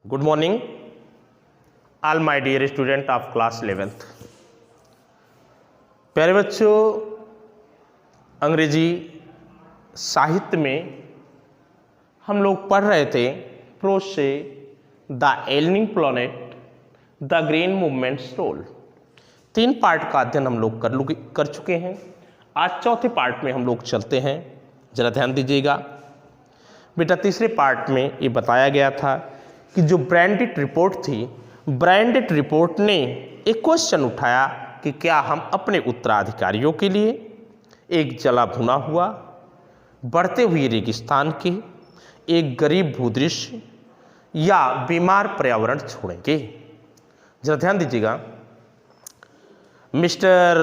Good morning, all my dear student of class 11th। प्यारे बच्चों, अंग्रेजी साहित्य में हम लोग पढ़ रहे थे प्रोज से the ailing planet, the green movement's role. 3 part का अध्ययन हम लोग कर चुके हैं। आज चौथे पार्ट में हम लोग चलते हैं। जरा ध्यान दीजिएगा बेटा। तीसरे पार्ट में ये बताया गया था कि जो ब्रांडेड रिपोर्ट थी, ब्रांडेड रिपोर्ट ने एक क्वेश्चन उठाया कि क्या हम अपने उत्तराधिकारियों के लिए एक जला भुना हुआ, बढ़ते हुए रेगिस्तान के एक गरीब भूदृश्य या बीमार पर्यावरण छोड़ेंगे। जरा ध्यान दीजिएगा। Mister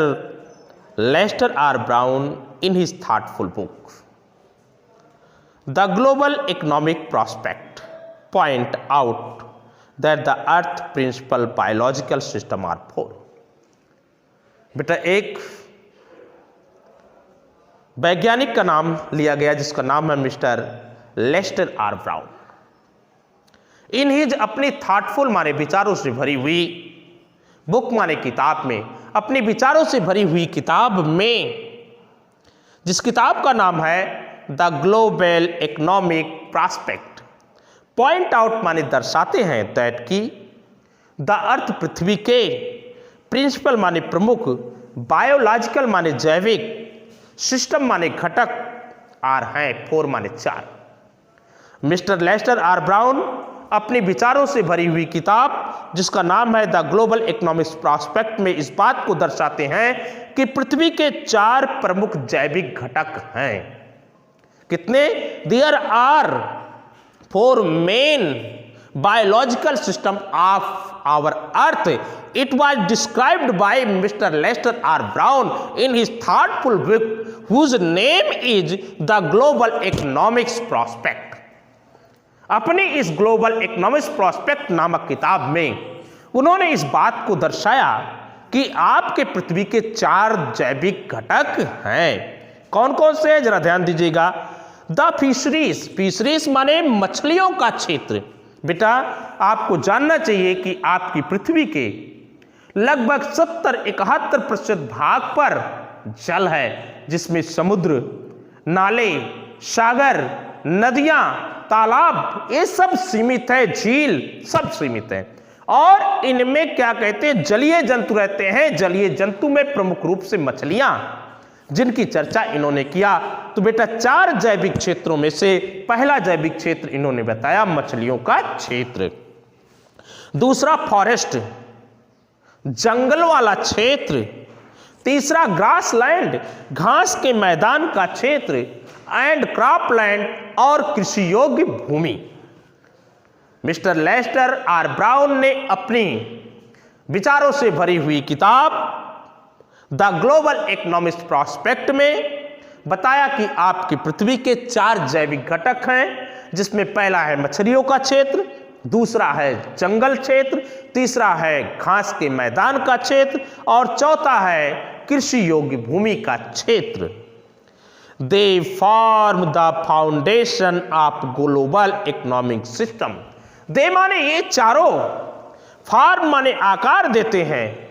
Lester R Brown in his thoughtful book the global economic prospect point out that the earth principal biological system are 4। बेटा एक वैज्ञानिक का नाम लिया गया जिसका नाम है mister Lester R Brown. In his अपनी थॉटफुल माने विचारों से भरी हुई बुक माने किताब में, अपने विचारों से भरी हुई किताब में, जिस किताब का नाम है the global economic prospect, point out माने दर्शाते हैं दैट की द अर्थ पृथ्वी के प्रिंसिपल माने प्रमुख, बायोलॉजिकल माने जैविक, सिस्टम माने घटक, आर हैं 4 माने 4। मिस्टर लेस्टर आर ब्राउन अपने विचारों से भरी हुई किताब जिसका नाम है द ग्लोबल इकोनॉमिक्स प्रॉस्पेक्ट में इस बात को दर्शाते हैं कि पृथ्वी के 4 प्रमुख जैविक घटक हैं। कितने? There are 4 main biological system of our earth। It was described by Mr. Lester R. Brown in his thoughtful book whose name is The Global Economics Prospect। अपनी इस ग्लोबल इकोनॉमिक्स प्रोस्पेक्ट नामक किताब में उन्होंने इस बात को दर्शाया कि आपके पृथ्वी के 4 जैविक घटक हैं। कौन कौन से हैं? जरा ध्यान दीजिएगा। द फिशरीज, फिशरीज माने मछलियों का क्षेत्र। बेटा आपको जानना चाहिए कि आपकी पृथ्वी के लगभग 70-71% भाग पर जल है, जिसमें समुद्र, नाले, सागर, नदियां, तालाब ये सब सीमित है, झील सब सीमित है। और इनमें क्या कहते हैं, जलीय जंतु रहते हैं। जलीय जंतु में प्रमुख रूप से मछलियां, जिनकी चर्चा इन्होंने किया। तो बेटा 4 जैविक क्षेत्रों में से पहला जैविक क्षेत्र इन्होंने बताया मछलियों का क्षेत्र। दूसरा फॉरेस्ट, जंगल वाला क्षेत्र। तीसरा ग्रासलैंड, घास के मैदान का क्षेत्र। एंड क्रॉपलैंड और कृषि योग्य भूमि। मिस्टर लेस्टर आर ब्राउन ने अपनी विचारों से भरी हुई किताब द ग्लोबल इकोनॉमिक्स प्रॉस्पेक्ट में बताया कि आपकी पृथ्वी के 4 जैविक घटक हैं, जिसमें पहला है मछलियों का क्षेत्र, दूसरा है जंगल क्षेत्र, तीसरा है घास के मैदान का क्षेत्र और चौथा है कृषि योग्य भूमि का क्षेत्र। They form the foundation of global economic system. They माने ये चारों, फॉर्म माने आकार देते हैं,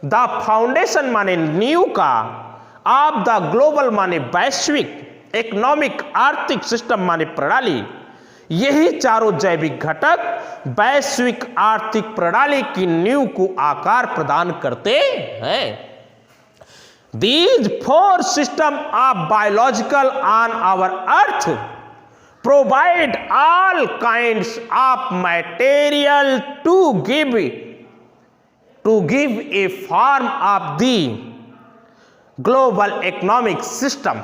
द फाउंडेशन माने नींव का, ऑफ द ग्लोबल माने वैश्विक, इकोनॉमिक आर्थिक सिस्टम माने प्रणाली। यही चारों जैविक घटक वैश्विक आर्थिक प्रणाली की नींव को आकार प्रदान करते हैं। These 4 system of biological on our earth provide all kinds of material to give a form of the global economic system।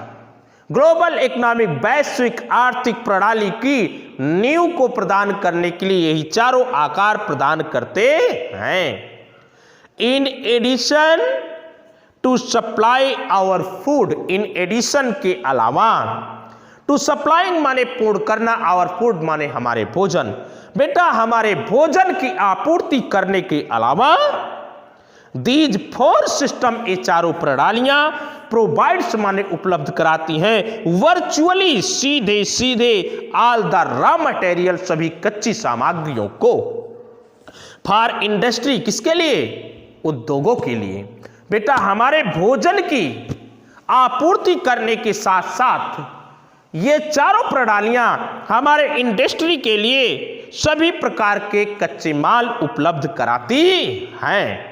Global economic वैश्विक आर्थिक प्रणाली की नींव को प्रदान करने के लिए यही चारों आकार प्रदान करते हैं। In addition to supply our food, in addition के अलावा, टू सप्लाइंग माने पूर्ण करना, आवर फूड माने हमारे भोजन। बेटा हमारे भोजन की आपूर्ति करने के अलावा दीज फोर सिस्टम, ये चारों प्रणालियां प्रोवाइड्स माने उपलब्ध कराती हैं वर्चुअली, सीधे सीधे ऑल द रॉ मटेरियल, सभी कच्ची सामग्रियों को, फॉर इंडस्ट्री, किसके लिए? उद्योगों के लिए। बेटा हमारे भोजन की आपूर्ति करने के साथ साथ ये चारों प्रणालियां हमारे इंडस्ट्री के लिए सभी प्रकार के कच्चे माल उपलब्ध कराती हैं।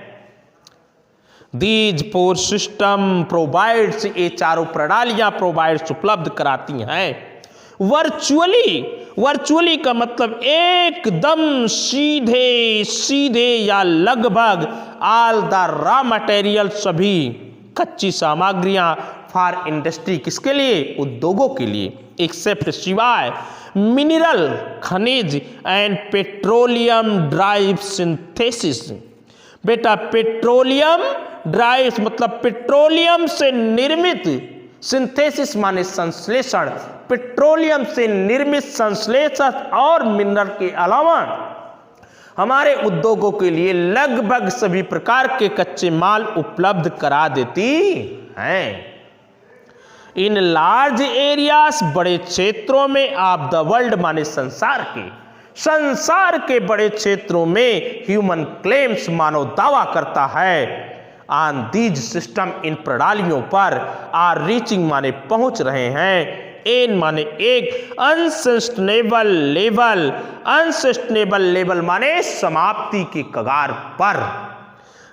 दीज फोर सिस्टम प्रोवाइड्स, ये चारों प्रणालियां प्रोवाइड्स उपलब्ध कराती हैं वर्चुअली। वर्चुअली का मतलब एकदम सीधे सीधे या लगभग ऑल द रॉ मटेरियल, सभी कच्ची सामग्रियां फॉर इंडस्ट्री, किसके लिए? उद्योगों के लिए, एक्सेप्ट सिवाय मिनरल, खनिज एंड पेट्रोलियम ड्राइव सिंथेसिस। बेटा पेट्रोलियम ड्राइव मतलब पेट्रोलियम से निर्मित, सिंथेसिस माने संश्लेषण, पेट्रोलियम से निर्मित संश्लेषण और मिनरल के अलावा हमारे उद्योगों के लिए लगभग सभी प्रकार के कच्चे माल उपलब्ध करा देती हैं। इन लार्ज एरियाज, बड़े क्षेत्रों में, ऑफ द वर्ल्ड माने संसार के बड़े क्षेत्रों में, ह्यूमन क्लेम्स मानव दावा करता है, ऑन दीज सिस्टम, इन प्रणालियों पर, आर रीचिंग माने पहुंच रहे हैं, एन माने एक, अनसस्टेनेबल लेवल, अनसस्टेनेबल लेवल माने समाप्ति के कगार पर।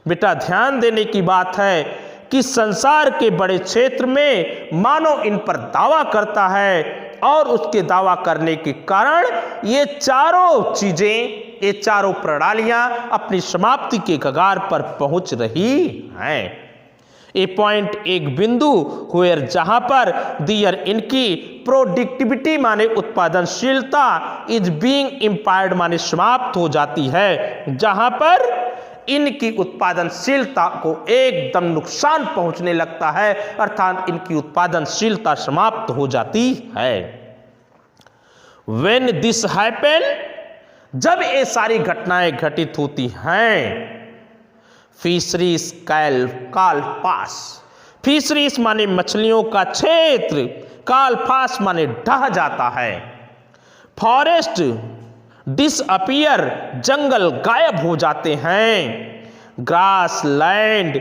बेटा ध्यान देने की बात है कि संसार के बड़े क्षेत्र में मानव इन पर दावा करता है और उसके दावा करने के कारण ये चारों चीजें, ये चारों प्रणालियां अपनी समाप्ति के कगार पर पहुंच रही हैं। ए पॉइंट, एक बिंदु, हुएर जहां पर दियर, इनकी प्रोडक्टिविटी माने उत्पादनशीलता, इज बीइंग इम्पायर्ड माने समाप्त हो जाती है, जहां पर इनकी उत्पादनशीलता को एकदम नुकसान पहुंचने लगता है, अर्थात इनकी उत्पादनशीलता समाप्त हो जाती है। When this happen, जब ये सारी घटनाएं घटित होती हैं, फिशरीज काल पास, फिशरीज माने मछलियों का क्षेत्र, काल पास माने ढह जाता है, फॉरेस्ट डिसअपियर, जंगल गायब हो जाते हैं, ग्रास लैंड,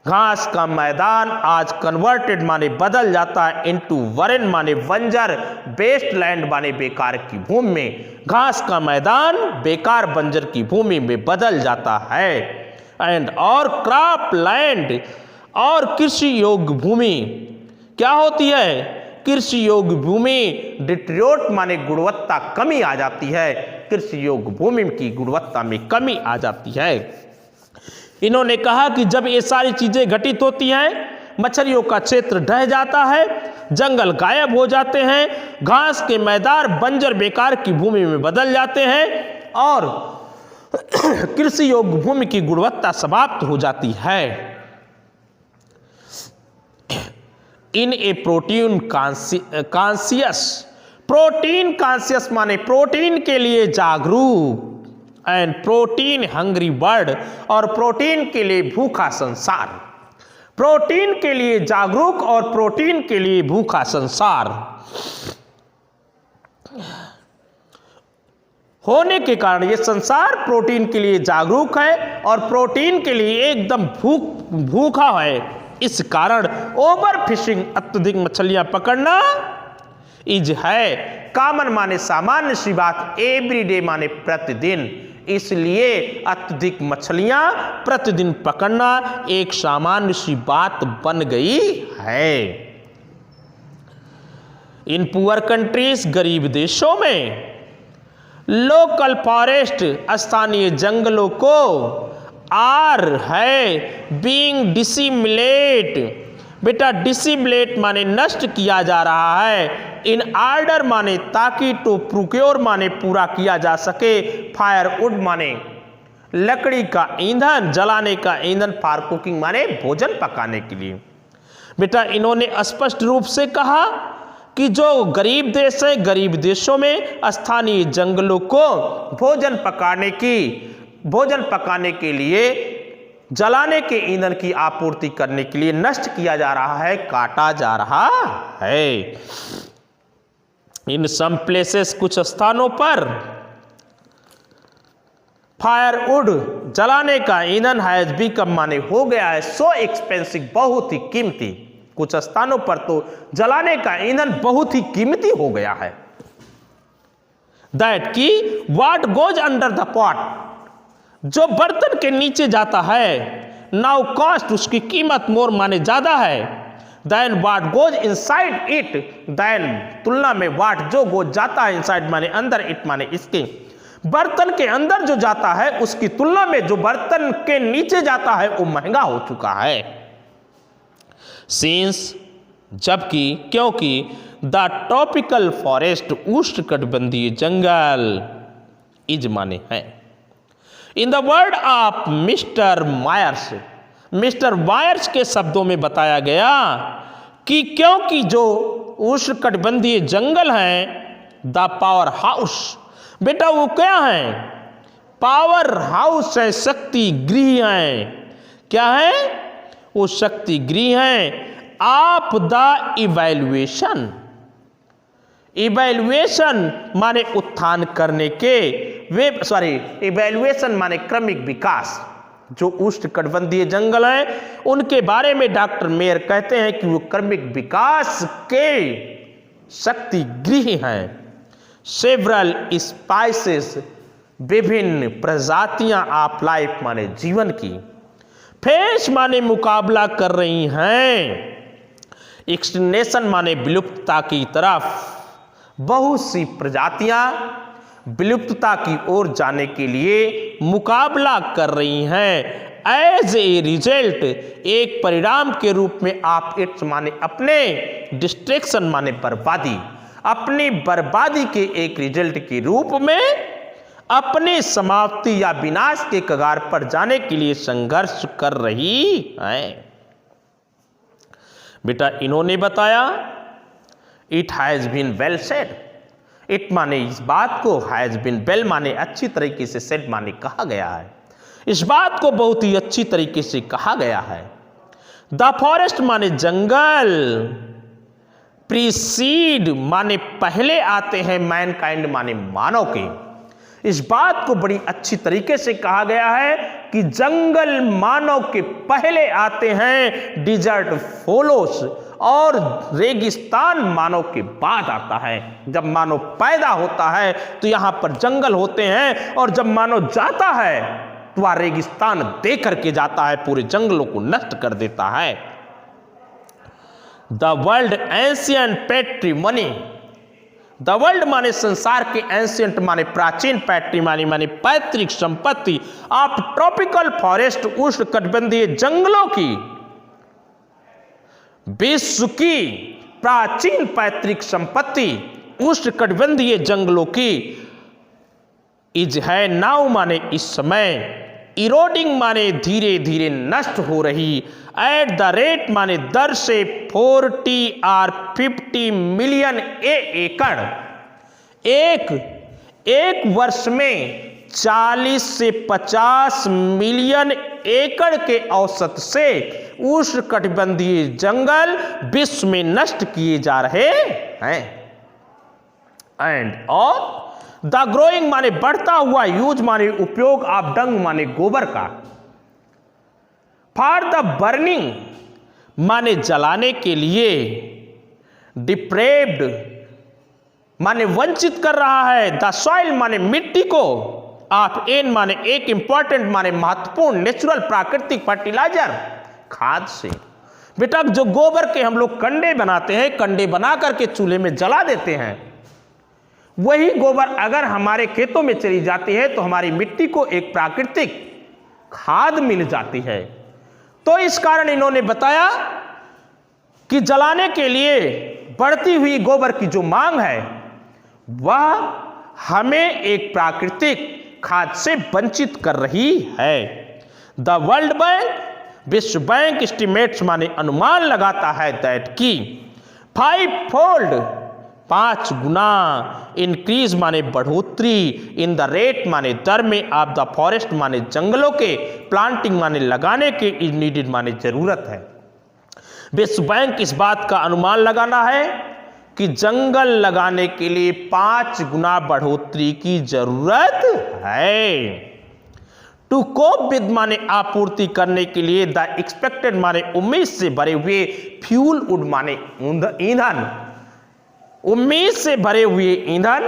घास का मैदान आज कन्वर्टेड माने बदल जाता है इनटू वरन माने बंजर, बेस्ट लैंड माने बेकार की भूमि में, घास का मैदान बेकार बंजर की भूमि में बदल जाता है, एंड और क्रॉप लैंड, और कृषि योग्य भूमि क्या होती है? कृषि योग्य भूमि डिटेरियोरेट माने गुणवत्ता कमी आ जाती है, कृषि योग्य भूमि की गुणवत्ता में कमी आ जाती है। इन्होंने कहा कि जब ये सारी चीजें घटित होती हैं, मछलियों का क्षेत्र ढह जाता है, जंगल गायब हो जाते हैं, घास के मैदान बंजर बेकार की भूमि में बदल जाते हैं और कृषि योग्य भूमि की गुणवत्ता समाप्त हो जाती है। इन ए प्रोटीन कॉन्शियस, प्रोटीन कॉन्शियस माने प्रोटीन के लिए जागरूक, एंड प्रोटीन हंग्री वर्ल्ड, और प्रोटीन के लिए भूखा संसार, प्रोटीन के लिए जागरूक और प्रोटीन के लिए भूखा संसार होने के कारण ये संसार प्रोटीन के लिए जागरूक है और प्रोटीन के लिए एकदम भूखा है। इस कारण ओवर फिशिंग, अत्यधिक मछलियां पकड़ना, इज है कॉमन माने सामान्य सी बात, एवरीडे माने प्रतिदिन, इसलिए अत्यधिक मछलियां प्रतिदिन पकड़ना एक सामान्य सी बात बन गई है। इन पुअर कंट्रीज, गरीब देशों में, लोकल फॉरेस्ट, स्थानीय जंगलों को, आर है बीइंग डिसिमिलेट, बेटा डिसिमिलेट माने नष्ट किया जा रहा है, इन ऑर्डर माने ताकि, टू प्रोक्योर माने पूरा किया जा सके, फायरवुड माने लकड़ी का ईंधन, जलाने का ईंधन, फॉर कुकिंग माने भोजन पकाने के लिए। बेटा इन्होंने स्पष्ट रूप से कहा कि जो गरीब देश है, गरीब देशों में स्थानीय जंगलों को भोजन पकाने के लिए जलाने के ईंधन की आपूर्ति करने के लिए नष्ट किया जा रहा है, काटा जा रहा है। इन सम प्लेसेस, कुछ स्थानों पर फायरवुड, जलाने का ईंधन हैज बिकम, माने हो गया है, सो एक्सपेंसिव, बहुत ही कीमती। कुछ स्थानों पर तो जलाने का ईंधन बहुत ही कीमती हो गया है। दैट की what goes under the pot, जो बर्तन के नीचे जाता है, नाउ कॉस्ट, उसकी कीमत मोर, माने ज्यादा है, then what goes inside it, then तुलना में व्हाट, जो गोज जाता है, इनसाइड माने अंदर, इट माने इसके, बर्तन के अंदर जो जाता है उसकी तुलना में जो बर्तन के नीचे जाता है वो महंगा हो चुका है। सिंस, जबकि, क्योंकि, द ट्रॉपिकल फॉरेस्ट, उष्णकटिबंधीय जंगल, इज माने है। In the word of mister Myers, mister Myers के शब्दों में बताया गया कि क्योंकि जो उष्णकटिबंधीय जंगल हैं, द पावर हाउस, बेटा वो क्या है, पावर हाउस है, शक्ति गृह है। क्या है वो? शक्ति गृह है। आप द इवैल्यूएशन, इवैल्यूएशन माने उत्थान करने के, वे इवैल्यूएशन माने क्रमिक विकास। जो उष्णकटिबंधीय जंगल हैं उनके बारे में डॉक्टर मेयर कहते हैं कि वो क्रमिक विकास के शक्ति गृह हैं। सेवरल स्पाइसेस, विभिन्न प्रजातियां ऑफ लाइफ माने जीवन की, फेस माने मुकाबला कर रही हैं, एक्सटिंक्शन माने विलुप्तता की तरफ, बहुत सी प्रजातियां विलुप्तता की ओर जाने के लिए मुकाबला कर रही हैं। एज ए रिजल्ट, एक परिणाम के रूप में, आप इट्स माने अपने, डिस्ट्रैक्शन माने बर्बादी, अपनी बर्बादी के एक रिजल्ट के रूप में अपनी समाप्ति या विनाश के कगार पर जाने के लिए संघर्ष कर रही है। बेटा इन्होंने बताया, it has been well said, it माने इस बात को, हैज बीन वेल माने अच्छी तरीके से, सेड माने कहा गया है, इस बात को बहुत ही अच्छी तरीके से कहा गया है। द फॉरेस्ट माने जंगल, प्रीसीड माने पहले आते हैं, मैनकाइंड माने मानव के, इस बात को बड़ी अच्छी तरीके से कहा गया है कि जंगल मानव के पहले आते हैं, डिजर्ट फॉलोस, और रेगिस्तान मानव के बाद आता है। जब मानव पैदा होता है तो यहां पर जंगल होते हैं, और जब मानव जाता है तो वह रेगिस्तान दे करके जाता है, पूरे जंगलों को नष्ट कर देता है। The world ancient patrimony, the world माने संसार के, एंशियंट माने प्राचीन, पैट्रिमनी माने पैतृक संपत्ति, ऑफ ट्रॉपिकल फॉरेस्ट, उष्णकटिबंधीय जंगलों की, विश्व की प्राचीन पैतृक संपत्ति उष्णकटिबंधीय जंगलों की, इज है नाउ माने इस समय, इरोडिंग माने धीरे धीरे नष्ट हो रही, एट द रेट माने दर से 40 और 50 मिलियन एकड़, एक वर्ष में 40 से 50 मिलियन एकड़ के औसत से उष्णकटिबंधीय जंगल विश्व में नष्ट किए जा रहे हैं। एंड और द ग्रोइंग माने बढ़ता हुआ, यूज माने उपयोग, ऑफ डंग माने गोबर का, फॉर द बर्निंग माने जलाने के लिए, डिप्रेव्ड माने वंचित कर रहा है, द सॉइल माने मिट्टी को, ऑफ एन माने एक, इंपॉर्टेंट माने महत्वपूर्ण, नेचुरल प्राकृतिक फर्टिलाइजर खाद से। बेटा जो गोबर के हम लोग कंडे बनाते हैं, कंडे बना करके चूल्हे में जला देते हैं, वही गोबर अगर हमारे खेतों में चली जाती है तो हमारी मिट्टी को एक प्राकृतिक खाद मिल जाती है। तो इस कारण इन्होंने बताया कि जलाने के लिए बढ़ती हुई गोबर की जो मांग है वह हमें एक प्राकृतिक खाद से वंचित कर रही है। द वर्ल्ड बैंक, विश्व बैंक एस्टिमेट्स माने अनुमान लगाता है दैट की 5-fold 5 गुना, इंक्रीज माने बढ़ोतरी, इन द रेट माने दर में, ऑफ द फॉरेस्ट माने जंगलों के, प्लांटिंग माने लगाने के, इज नीडेड माने जरूरत है। विश्व बैंक इस बात का अनुमान लगाना है कि जंगल लगाने के लिए 5 गुना बढ़ोतरी की जरूरत है। टू कोप विद माने आपूर्ति करने के लिए, द एक्सपेक्टेड माने उम्मीद से भरे हुए, फ्यूल वुड माने ईंधन, उम्मीद से भरे हुए ईंधन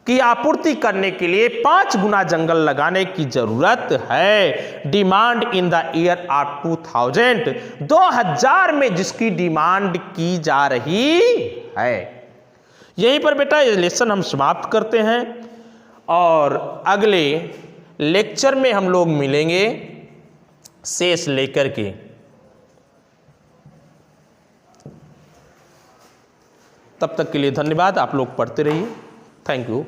की आपूर्ति करने के लिए 5 गुना जंगल लगाने की जरूरत है। Demand in the year of 2000 में जिसकी डिमांड की जा रही है। यहीं पर बेटा ये लेसन हम समाप्त करते हैं और अगले लेक्चर में हम लोग मिलेंगे शेष लेकर के। तब तक के लिए धन्यवाद। आप लोग पढ़ते रहिए। Thank you.